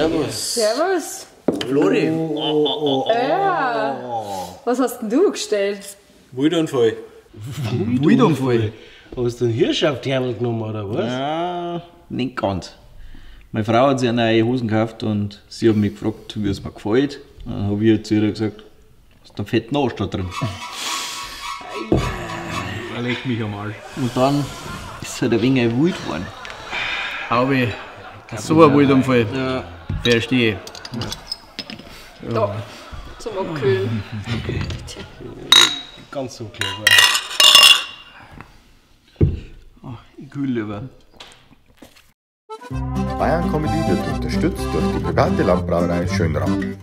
Servus. Servus. Flori. Ja. Was hast denn du gestellt? Wildunfall. Wildunfall? Hast du einen Hirsch auf die Ärmel genommen, oder was? Ja, nicht ganz. Meine Frau hat sich eine neue Hosen gekauft und sie hat mich gefragt, wie es mir gefällt. Dann habe ich zu ihr gesagt, hast du einen fetten Arsch da drin. Er legt mich am Arsch. Und dann ist es halt ein wenig wild geworden. Aubi, so ein Wildunfall. Ja. Verstehe. Da, zum Abkühlen. Ganz so klar. Ich kühl lieber. Bayern-Comedy wird unterstützt durch die bekannte Landbrauerei Schönraum.